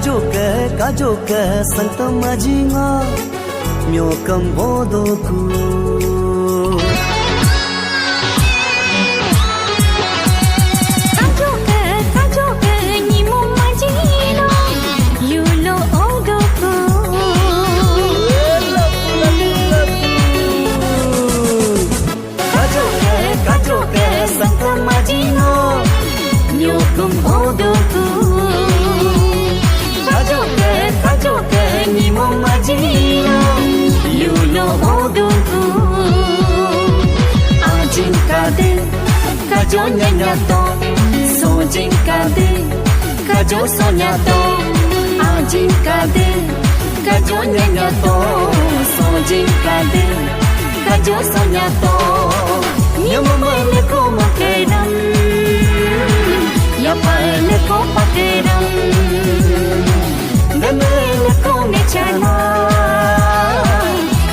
kajoke sangta majinga myo kam bodoku kajoke ni mo majino yulo odoku kajoke sangta majino myo kam bodoku kajoke ni mo majino yulo odoku ajin kade kajo nyanyato sojin kade kajo sonyato ajin kade kajo nyanyato sojin kade kajo sonyato nyamo mane ko makedam ya paile ko pakedam Gamele ko mechana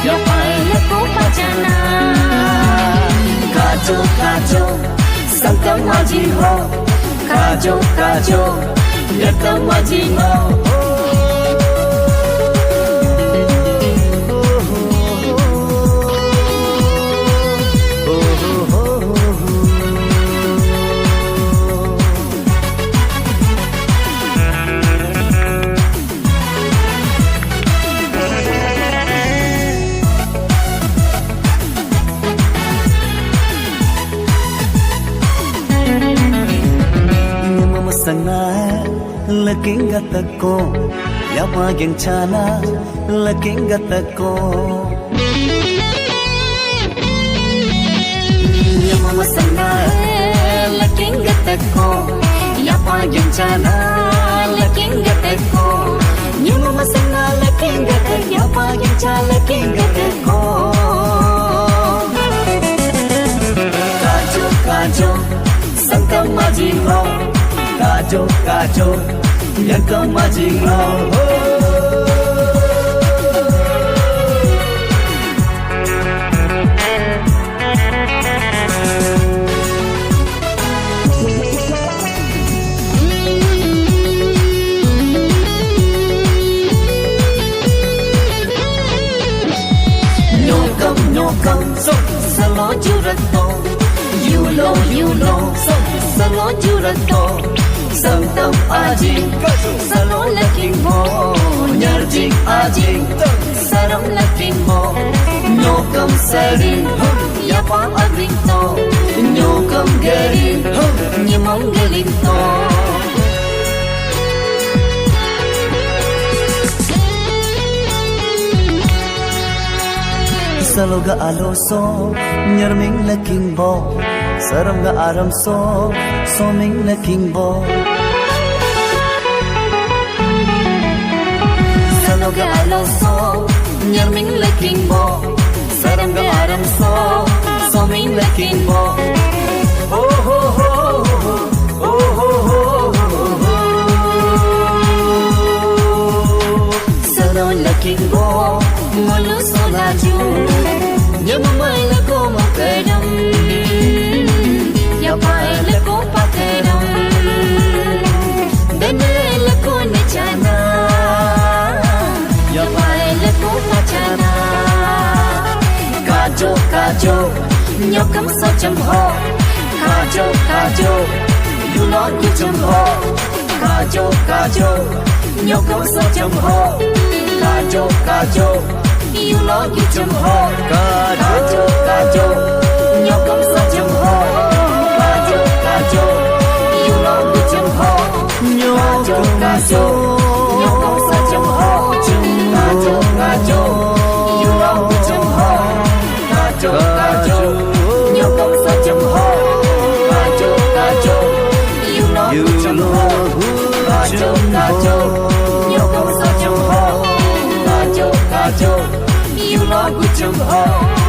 Ya paile ko pachana Kajo Santa majino Kajo Yata majino Sana laking gatako yapagin chana laking gatako Yamama sana laking gatako yapagin chana laking gatako Yamama sana laking gatako yapagin chana laking gatako Kajo Santa Majino Kajo, yang kau majino. Nyokam, salo jurato. Yulo, salo jurato. Santam ajing, salon laking mo Nyarjing ajing, sarang laking mo Nyokam sarin, yapang agring to Nyokam garin, nyamang galing to Saloga aloso, nyarming laking bo Sarang ga aram soming laking bo Saloga aloso, nyarming laking bo Sarang ga aram soming laking bo Salon laking bo, mulu solaju Nyamamay lako makadam Yapaile ko pakedam Danele ko nichana Yapaile ko pachana Kajo Nyokam socham ho Kajo Yulo kucham ho Kajo Nyokam socham ho Kajo Yulo kucham ho Kajo Nyokam socham ho Kajo, you know the jumbo. Kajo, you know such a ho. Kajo, you know the jumbo. Kajo, you know such a ho. Kajo, you know the jumbo. Kajo, you know such a ho. Kajo, you know the jumbo.